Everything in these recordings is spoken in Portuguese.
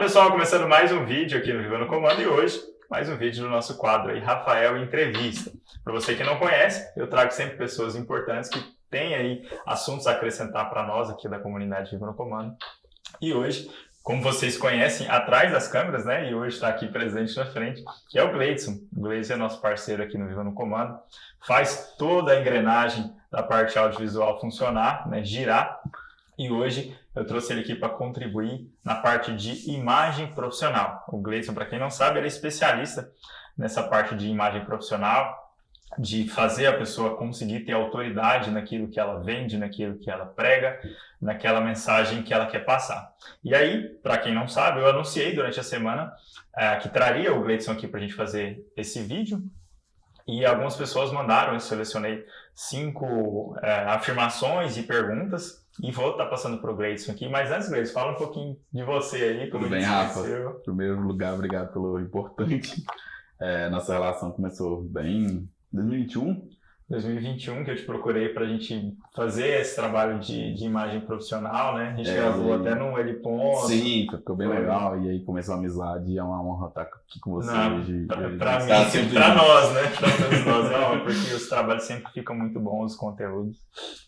pessoal, começando mais um vídeo aqui no Viva no Comando e hoje mais um vídeo do nosso quadro aí, Rafael Entrevista. Para você que não conhece, eu trago sempre pessoas importantes que têm aí assuntos a acrescentar para nós aqui da comunidade Viva no Comando. E hoje, como vocês conhecem, atrás das câmeras, né, e hoje está aqui presente na frente, que é o Gleidson. O Gleidson é nosso parceiro aqui no Viva no Comando, faz toda a engrenagem da parte audiovisual funcionar, né, girar. E hoje eu trouxe ele aqui para contribuir na parte de imagem profissional. O Gleidson, para quem não sabe, ele é especialista nessa parte de imagem profissional, de fazer a pessoa conseguir ter autoridade naquilo que ela vende, naquilo que ela prega, naquela mensagem que ela quer passar. E aí, para quem não sabe, eu anunciei durante a semana que traria o Gleidson aqui para a gente fazer esse vídeo. E algumas pessoas mandaram, eu selecionei 5 afirmações e perguntas e vou estar passando para o Gleidson aqui. Mas antes, Gleidson, fala um pouquinho de você aí. Tudo bem, Rafa? Em primeiro lugar, obrigado pelo importante. Nossa relação começou bem em 2021, que eu te procurei para a gente fazer esse trabalho de imagem profissional, né? A gente gravou até no Heliponto. Sim, ficou bem legal. E aí começou a amizade. É uma honra estar aqui com você hoje. Para mim, para nós, né? Para todos nós é uma honra, porque os trabalhos sempre ficam muito bons, os conteúdos.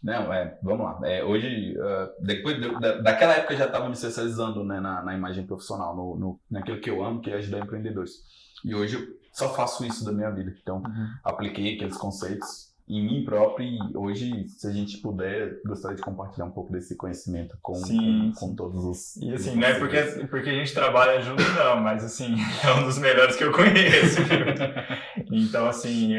Não, vamos lá. Hoje, depois daquela época, eu já estava me especializando, né, na imagem profissional, naquilo que eu amo, que é ajudar empreendedores. E hoje eu só faço isso da minha vida. Então, apliquei aqueles conceitos em mim próprio e hoje, se a gente puder, gostaria de compartilhar um pouco desse conhecimento com todos os... E assim, não é porque a gente trabalha junto, não, mas assim, é um dos melhores que eu conheço. Então, assim,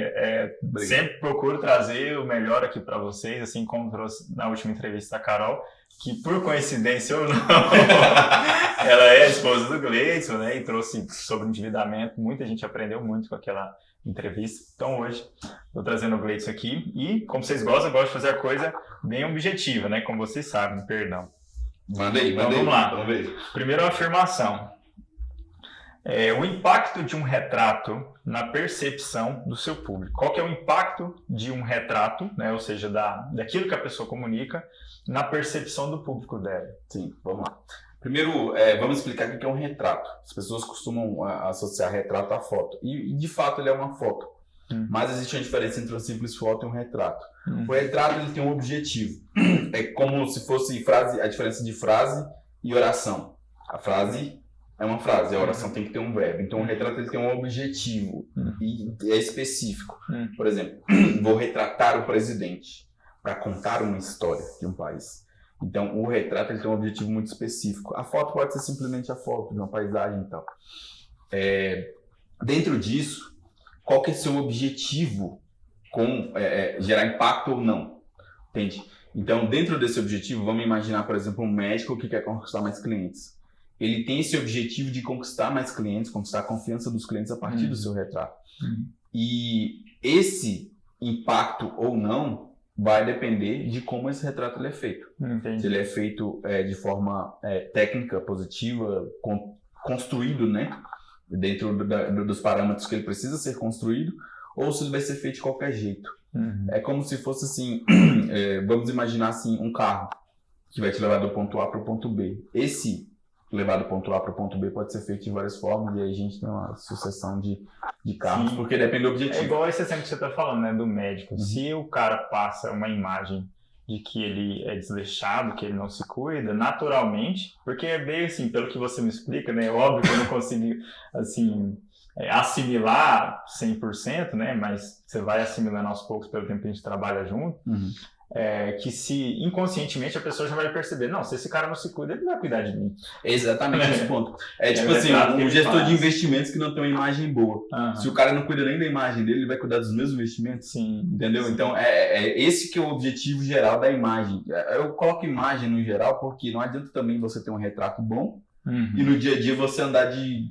sempre procuro trazer o melhor aqui para vocês, assim como trouxe na última entrevista a Carol, que por coincidência ou não, ela é a esposa do Gleidson, né, e trouxe sobre endividamento, muita gente aprendeu muito com aquela entrevista. Então hoje estou trazendo o Gleidson aqui e, como vocês gostam, eu gosto de fazer a coisa bem objetiva, né, como vocês sabem, perdão. Manda aí. Vamos lá. Primeiro, uma afirmação. O impacto de um retrato na percepção do seu público. Qual que é o impacto de um retrato, né, ou seja, daquilo que a pessoa comunica, na percepção do público dela? Sim, vamos lá. Primeiro, vamos explicar o que é um retrato. As pessoas costumam associar retrato à foto. E de fato, ele é uma foto. Mas existe uma diferença entre uma simples foto e um retrato. O retrato ele tem um objetivo. É como se fosse a diferença de frase e oração. A frase é uma frase, a oração tem que ter um verbo. Então, o retrato ele tem um objetivo e é específico. Por exemplo, vou retratar o presidente para contar uma história de um país. Então, o retrato ele tem um objetivo muito específico. A foto pode ser simplesmente a foto de uma paisagem e tal. Dentro disso, qual que é o seu objetivo com gerar impacto ou não? Entende? Então, dentro desse objetivo, vamos imaginar, por exemplo, um médico que quer conquistar mais clientes. Ele tem esse objetivo de conquistar mais clientes, conquistar a confiança dos clientes a partir do seu retrato. E esse impacto ou não vai depender de como esse retrato ele é feito. Entendi. Se ele é feito de forma técnica, positiva, construído, né, dentro dos parâmetros que ele precisa ser construído, ou se ele vai ser feito de qualquer jeito. É como se fosse assim, vamos imaginar assim, um carro que vai te levar do ponto A para o ponto B. Esse levar do ponto A para o ponto B pode ser feito de várias formas, e aí a gente tem uma sucessão de carros, porque depende do objetivo. É igual esse exemplo que você está falando, né, do médico. Se o cara passa uma imagem de que ele é desleixado, que ele não se cuida, naturalmente, porque é bem assim, pelo que você me explica, né, óbvio que eu não consigo, assim, assimilar 100%, né, mas você vai assimilando aos poucos pelo tempo que a gente trabalha junto, que se inconscientemente a pessoa já vai perceber, não, se esse cara não se cuida, ele não vai cuidar de mim. Exatamente esse ponto. Tipo assim, um gestor de investimentos que não tem uma imagem boa. Se o cara não cuida nem da imagem dele, ele vai cuidar dos mesmos investimentos? Sim. Entendeu? Sim. Então, esse que é o objetivo geral da imagem. Eu coloco imagem no geral porque não adianta também você ter um retrato bom e no dia a dia você andar de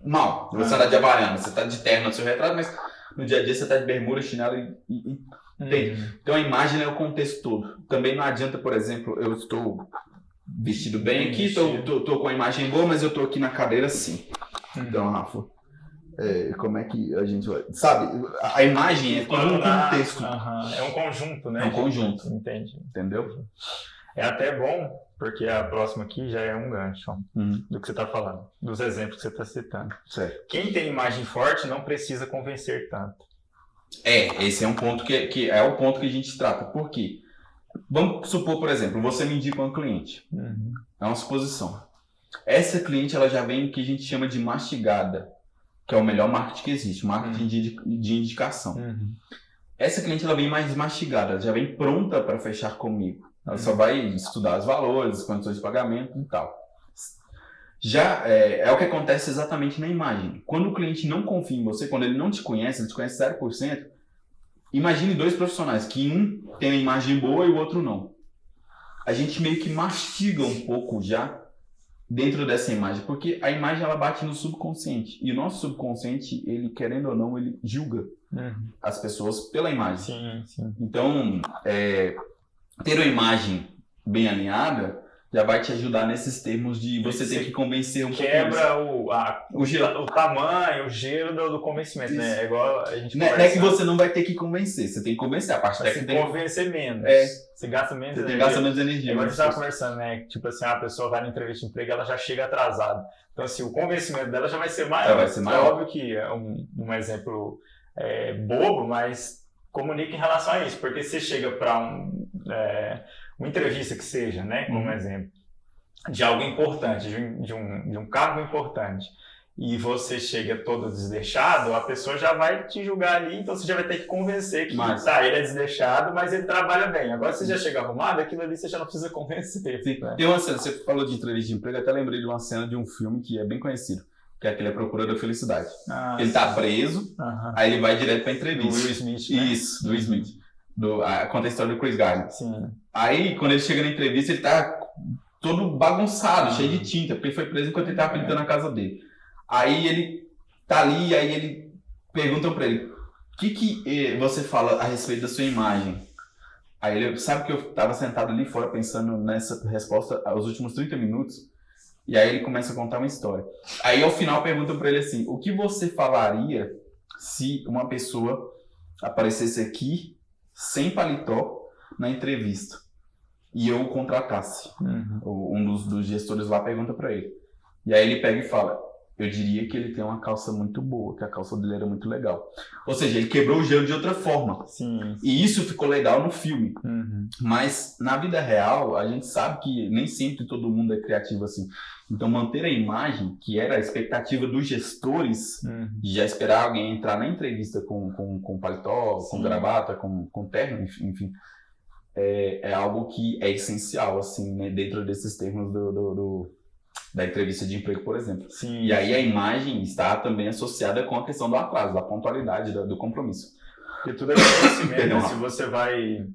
mal. Você andar de havaiana, você tá de terno no seu retrato, mas no dia a dia você tá de bermuda, chinelo e entende? Então a imagem é o contexto todo. Também não adianta, por exemplo, eu estou vestido bem aqui, tô com a imagem boa, mas eu tô aqui na cadeira assim. Então, Rafa, como é que a gente vai... Sabe, a imagem é todo um contexto. É um conjunto, né? É um conjunto. Entendi. Entendeu? É até bom, porque a próxima aqui já é um gancho do que você está falando, dos exemplos que você está citando. Certo. Quem tem imagem forte não precisa convencer tanto. Esse é um ponto que é o ponto que a gente trata. Por quê? Vamos supor, por exemplo, você me indica um cliente. É uma suposição. Essa cliente ela já vem o que a gente chama de mastigada, que é o melhor marketing que existe, marketing de indicação. Essa cliente ela vem mais mastigada, ela já vem pronta para fechar comigo. Ela só vai estudar os valores, as condições de pagamento e tal. Já é o que acontece exatamente na imagem. Quando o cliente não confia em você, quando ele não te conhece, ele te conhece 0%, imagine dois profissionais, que um tem a imagem boa e o outro não. A gente meio que mastiga um pouco já dentro dessa imagem, porque a imagem ela bate no subconsciente. E o nosso subconsciente, ele querendo ou não, ele julga as pessoas pela imagem. Sim. Então, ter uma imagem bem alinhada já vai te ajudar nesses termos de você ter que convencer um pouco. Quebra o tamanho, o gelo do convencimento, Isso. né? É igual a gente Não é que você não vai ter que convencer, você tem que convencer. A parte técnica tem que convencer menos. Você gasta menos energia. Você gasta menos energia. Igual a gente estava conversando, né? Tipo assim, a pessoa vai na entrevista de emprego, ela já chega atrasada. Então, assim, o convencimento dela já vai ser maior. É óbvio que é um exemplo bobo, mas comunica em relação a isso. Porque você chega para uma entrevista que seja, né, como exemplo, de algo importante, de um cargo importante, e você chega todo desleixado, a pessoa já vai te julgar ali, então você já vai ter que convencer que ele é desleixado, mas ele trabalha bem. Agora você já chega arrumado, aquilo ali você já não precisa convencer. Sim. Né? Tem uma cena, você falou de entrevista de emprego, até lembrei de uma cena de um filme que é bem conhecido, que é aquele A Procura da Felicidade. Ele tá preso, aí ele vai direto pra entrevista. Do Will Smith, né? Isso, do Will Smith. Conta a história do Chris Gardner. Sim. Aí, quando ele chega na entrevista, ele tá todo bagunçado, cheio de tinta, porque ele foi preso enquanto ele tava pintando a casa dele. Aí ele tá ali, aí ele pergunta pra ele, o que você fala a respeito da sua imagem? Aí ele sabe que eu tava sentado ali fora pensando nessa resposta aos últimos 30 minutos, e aí ele começa a contar uma história. Aí ao final pergunta pra ele assim, o que você falaria se uma pessoa aparecesse aqui sem paletó na entrevista e eu o contratasse? Um dos gestores lá pergunta pra ele. E aí ele pega e fala, eu diria que ele tem uma calça muito boa, que a calça dele era muito legal. Ou seja, ele quebrou o gelo de outra forma. Sim. E isso ficou legal no filme. Mas na vida real, a gente sabe que nem sempre todo mundo é criativo assim. Então manter a imagem, que era a expectativa dos gestores, de já esperar alguém entrar na entrevista com paletó, com gravata, com terno, enfim, é algo que é essencial, assim, né, dentro desses termos da entrevista de emprego, por exemplo. Sim, e aí a imagem está também associada com a questão do atraso, da pontualidade, do compromisso. Porque tudo é conhecimento. Se você vai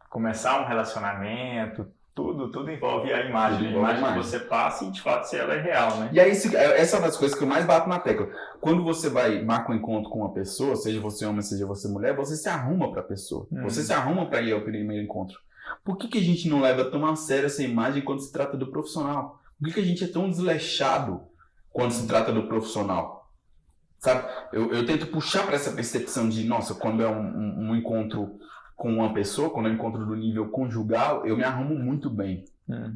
começar um relacionamento, tudo envolve a imagem. A imagem que você passa e, de fato, se ela é real, né? E aí, essa é uma das coisas que eu mais bato na tecla. Quando você marca um encontro com uma pessoa, seja você homem, seja você mulher, você se arruma para a pessoa. Você se arruma para ir ao primeiro encontro. Por que a gente não leva tão a sério essa imagem quando se trata do profissional? Por que a gente é tão desleixado quando se trata do profissional? Sabe? Eu tento puxar para essa percepção de, nossa, quando é um encontro com uma pessoa, quando é um encontro do nível conjugal, eu me arrumo muito bem.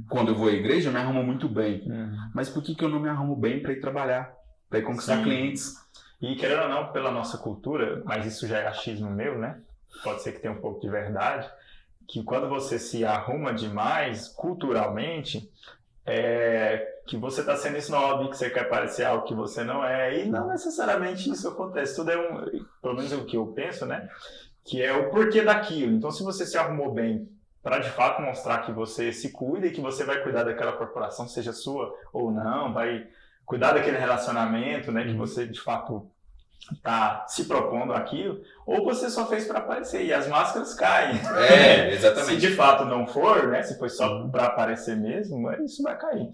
Quando eu vou à igreja, eu me arrumo muito bem. Mas por que eu não me arrumo bem para ir trabalhar, para ir conquistar clientes? E querendo ou não, pela nossa cultura, mas isso já é achismo meu, né? Pode ser que tenha um pouco de verdade, que quando você se arruma demais, culturalmente, que você está sendo snob, que você quer parecer algo que você não é, e não necessariamente isso acontece. Tudo pelo menos o que eu penso, né? Que é o porquê daquilo. Então, se você se arrumou bem para de fato mostrar que você se cuida e que você vai cuidar daquela corporação, seja sua ou não, vai cuidar daquele relacionamento, né? Que você de fato está se propondo aquilo, ou você só fez para aparecer e as máscaras caem. Exatamente. Se de fato não for, né, se foi só para aparecer mesmo, isso vai cair.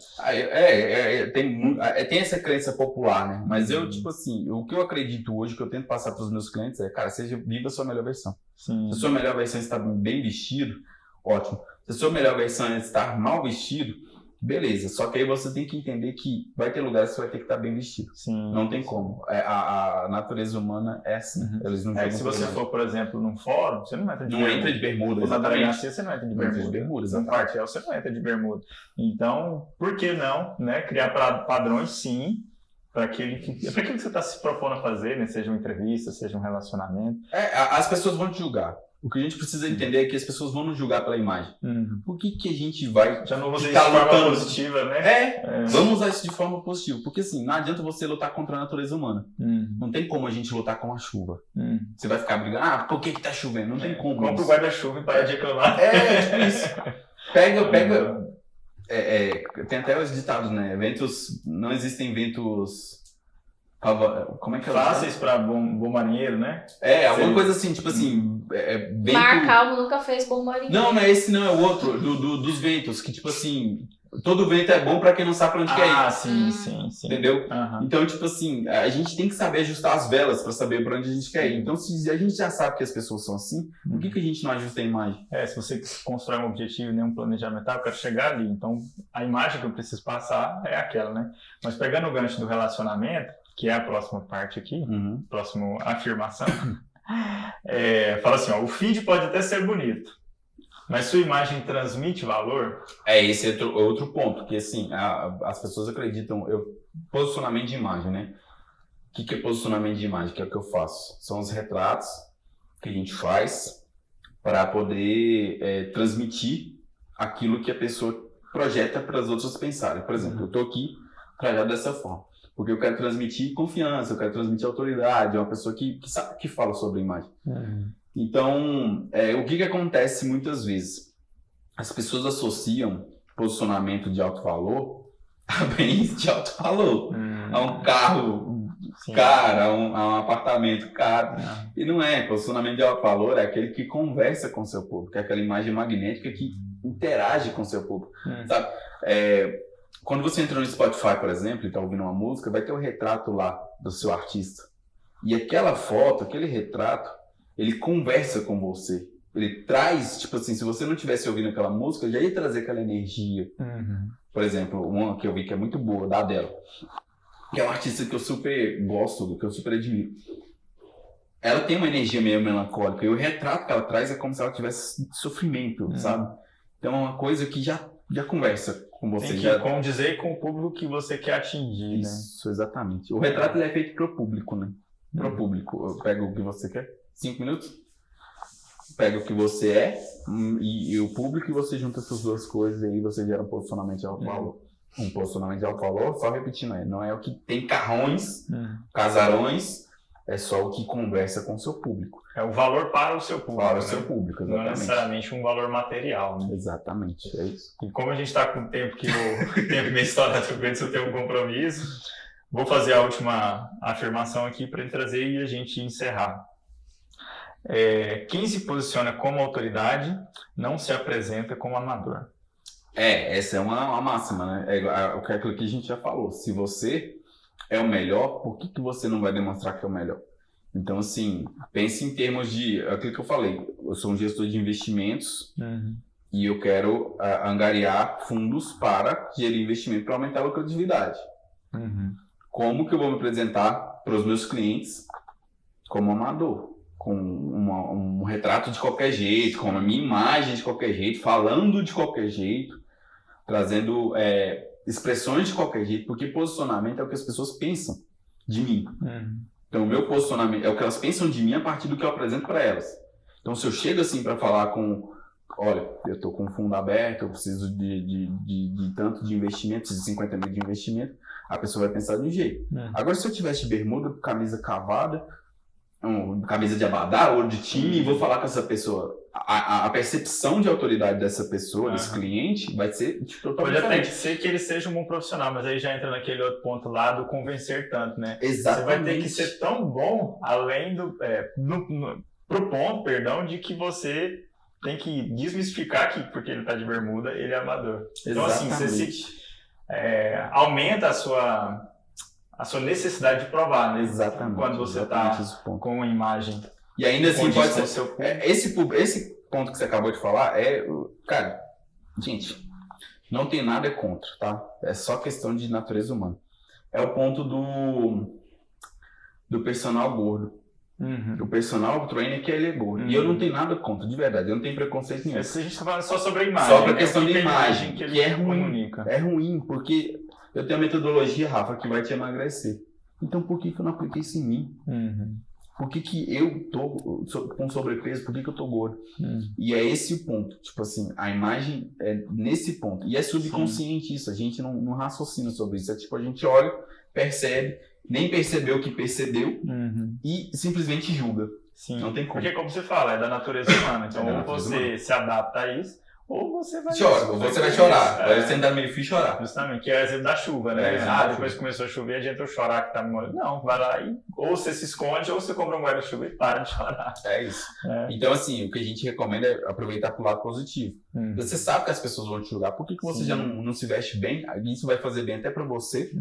Tem essa crença popular, né? Mas eu, tipo assim, o que eu acredito hoje, que eu tento passar para os meus clientes é, cara, viva a sua melhor versão. Sim. Se a sua melhor versão está bem vestido, ótimo. Se a sua melhor versão é estar mal vestido, beleza. Só que aí você tem que entender que vai ter lugares que você vai ter que estar bem vestido. Sim. Não tem como. A natureza humana é assim. Eles não Se você for, por exemplo, num fórum, você não entra de bermuda. Não entra de bermuda, Na delegacia, você não entra de bermuda. No quartel, você não entra de bermuda. Então, por que não, né? Criar padrões, sim, para aquilo que você está se propondo a fazer, né? Seja uma entrevista, seja um relacionamento. As pessoas vão te julgar. O que a gente precisa entender é que as pessoas vão nos julgar pela imagem. Por que a gente vai já não usar isso de forma positiva, né? Vamos usar isso de forma positiva. Porque assim, não adianta você lutar contra a natureza humana. Não tem como a gente lutar com a chuva. Você vai ficar brigando, por que tá chovendo? Não tem como. Compra o guarda-chuva e para de reclamar. Tipo isso. Pega... tem até os ditados, né? Não existem ventos... Como é que é? Fáceis para bom marinheiro, né? Alguma coisa assim, tipo assim... vento... Mar calmo nunca fez bom marinheiro. Não é esse, não, é o outro, dos ventos, que tipo assim... Todo vento é bom pra quem não sabe pra onde quer ir. Sim. Entendeu? Então, tipo assim, a gente tem que saber ajustar as velas pra saber pra onde a gente quer ir. Então, se a gente já sabe que as pessoas são assim, por que a gente não ajusta a imagem? Se você constrói um objetivo e um planejamento, eu quero chegar ali. Então, a imagem que eu preciso passar é aquela, né? Mas pegando o gancho do relacionamento, que é a próxima parte aqui, próxima afirmação, fala assim, o feed pode até ser bonito, mas sua imagem transmite valor? Esse é outro ponto, que assim, as pessoas acreditam, posicionamento de imagem, né? O que é posicionamento de imagem? Que é o que eu faço? São os retratos que a gente faz para poder transmitir aquilo que a pessoa projeta para as outras pensarem. Por exemplo, eu estou aqui trajado dessa forma, porque eu quero transmitir confiança, eu quero transmitir autoridade, é uma pessoa que sabe que fala sobre a imagem. Então, o que acontece muitas vezes? As pessoas associam posicionamento de alto valor a bens de alto valor, a um carro caro, a um apartamento caro. E não é. Posicionamento de alto valor é aquele que conversa com o seu público, é aquela imagem magnética que interage com o seu público. Sabe? Quando você entra no Spotify, por exemplo, e está ouvindo uma música, vai ter o retrato lá do seu artista. E aquela foto, aquele retrato, ele conversa com você. Ele traz, tipo assim, se você não estivesse ouvindo aquela música, já ia trazer aquela energia. Por exemplo, uma que eu vi que é muito boa, da Adele, que é uma artista que eu super gosto, que eu super admiro. Ela tem uma energia meio melancólica, e o retrato que ela traz é como se ela tivesse sofrimento, sabe? Então é uma coisa que já conversa com você. Tem que condizer com o público que você quer atingir, Isso, né? Exatamente. O retrato ele é feito pro público, né? Pro público. Eu pego o que você quer, 5 minutos, pega o que você é e o público, e você junta essas duas coisas e aí você gera um posicionamento de alto valor. Um posicionamento de alto valor, só repetindo, não é o que tem carrões, casarões, é só o que conversa com o seu público. É o valor para o seu público. Para o seu público, exatamente. Não necessariamente um valor material, né? Exatamente, é isso. E como a gente está com o tempo que minha história está trocando, se eu tenho um compromisso, vou fazer a última afirmação aqui para ele trazer e a gente encerrar. Quem se posiciona como autoridade não se apresenta como amador. Essa é uma máxima, né? É aquilo que a gente já falou. Se você é o melhor, por que você não vai demonstrar que é o melhor? Então, assim, pense em termos de... Aquilo que eu falei, eu sou um gestor de investimentos e eu quero angariar fundos para gerir investimento para aumentar a lucratividade. Como que eu vou me apresentar para os meus clientes como amador? Com um retrato de qualquer jeito, com a minha imagem de qualquer jeito, falando de qualquer jeito, trazendo expressões de qualquer jeito, porque posicionamento é o que as pessoas pensam de mim. Então, o meu posicionamento é o que elas pensam de mim a partir do que eu apresento para elas. Então, se eu chego assim para falar olha, eu estou com um fundo aberto, eu preciso de tanto de investimento, preciso de 50 mil de investimento, a pessoa vai pensar de um jeito. Agora, se eu tivesse de bermuda, camisa cavada, camisa de abadá ou de time, e vou falar com essa pessoa, a percepção de autoridade dessa pessoa, desse cliente, vai ser totalmente diferente. Pode até ser que ele seja um bom profissional, mas aí já entra naquele outro ponto lá do convencer tanto, né? Exatamente. Você vai ter que ser tão bom, além pro ponto, de que você tem que desmistificar que, porque ele está de bermuda, ele é amador. Então, assim, você aumenta a sua necessidade de provar, né? Exatamente. Quando você está com uma imagem. E ainda assim, pode ser. Esse ponto que você acabou de falar cara, gente, Não tem nada contra, tá? É só questão de natureza humana. É o ponto do personal gordo. O personal trainer que ele é gordo. E eu não tenho nada contra, de verdade. Eu não tenho preconceito nenhum. A gente tá falando só sobre a imagem. Só pra questão de imagem, que que é ruim. comunica. É ruim, porque eu tenho a metodologia, Rafa, que vai te emagrecer. Então por que eu não apliquei isso em mim? Por que eu tô com sobrepeso? Por que eu tô gordo? E é esse o ponto. Tipo assim, a imagem é nesse ponto. E é subconsciente isso. A gente não raciocina sobre isso. É tipo, a gente olha, percebe, nem percebeu que percebeu e simplesmente julga. Sim. Não tem como. Porque, como você fala, é da natureza humana. Então, ou você se adapta a isso, ou você vai... Chora, ou você vai chorar. Vai sentar no meio fio e chorar. Justamente, que é o exemplo da chuva, né? Depois que começou a chover, adianta eu chorar que tá me molhando. Não, vai lá e ou você se esconde, ou você compra um guarda-chuva e para de chorar. É isso. Então, assim, o que a gente recomenda é aproveitar pro lado positivo. Você sabe que as pessoas vão te julgar. Por que você já não se veste bem? Isso vai fazer bem até pra você.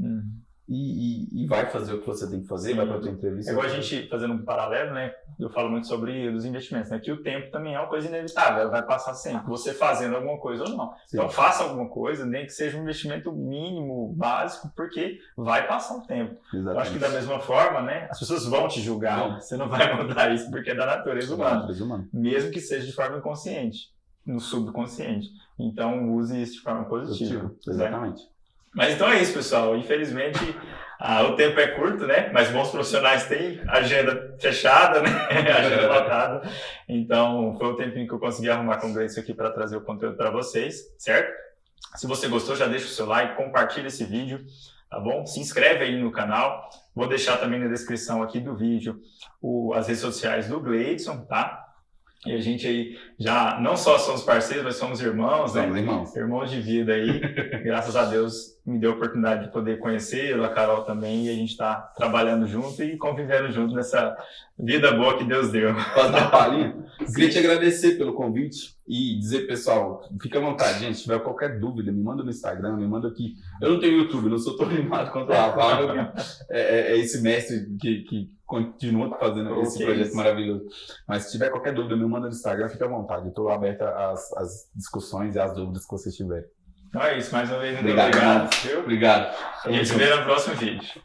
E vai fazer o que você tem que fazer, vai pra tua entrevista. É igual a gente, fazendo um paralelo, né? Eu falo muito sobre os investimentos, né? Que o tempo também é uma coisa inevitável, vai passar sempre, você fazendo alguma coisa ou não. Sim. Então faça alguma coisa, nem que seja um investimento mínimo, básico, porque vai passar o tempo. Exatamente. Eu acho que da mesma forma, né? As pessoas vão te julgar, você não vai mudar isso, porque é da natureza humana. Mesmo que seja de forma inconsciente, no subconsciente. Então use isso de forma positiva. Exatamente. Né? Mas então é isso, pessoal. Infelizmente, o tempo é curto, né? Mas bons profissionais têm agenda fechada, né? Agenda lotada. Então, foi o tempinho que eu consegui arrumar com o Gleison aqui para trazer o conteúdo para vocês, certo? Se você gostou, já deixa o seu like, compartilha esse vídeo, tá bom? Se inscreve aí no canal. Vou deixar também na descrição aqui do vídeo as redes sociais do Gleison, tá? E a gente aí já não só somos parceiros, mas somos irmãos, né? Irmãos de vida aí. Graças a Deus me deu a oportunidade de poder conhecê-lo, a Carol também, e a gente está trabalhando junto e convivendo junto nessa vida boa que Deus deu. Posso dar uma palhinha? Queria te agradecer pelo convite e dizer, pessoal, fica à vontade, gente, se tiver qualquer dúvida, me manda no Instagram, me manda aqui. Eu não tenho YouTube, não sou tão animado quanto o Rafa, é esse mestre que continua fazendo esse projeto maravilhoso. Mas se tiver qualquer dúvida, me manda no Instagram, fica à vontade. Estou aberto às discussões e às dúvidas que vocês tiverem. Então é isso, mais uma vez, obrigado. Viu? Obrigado. A gente se vê no próximo vídeo.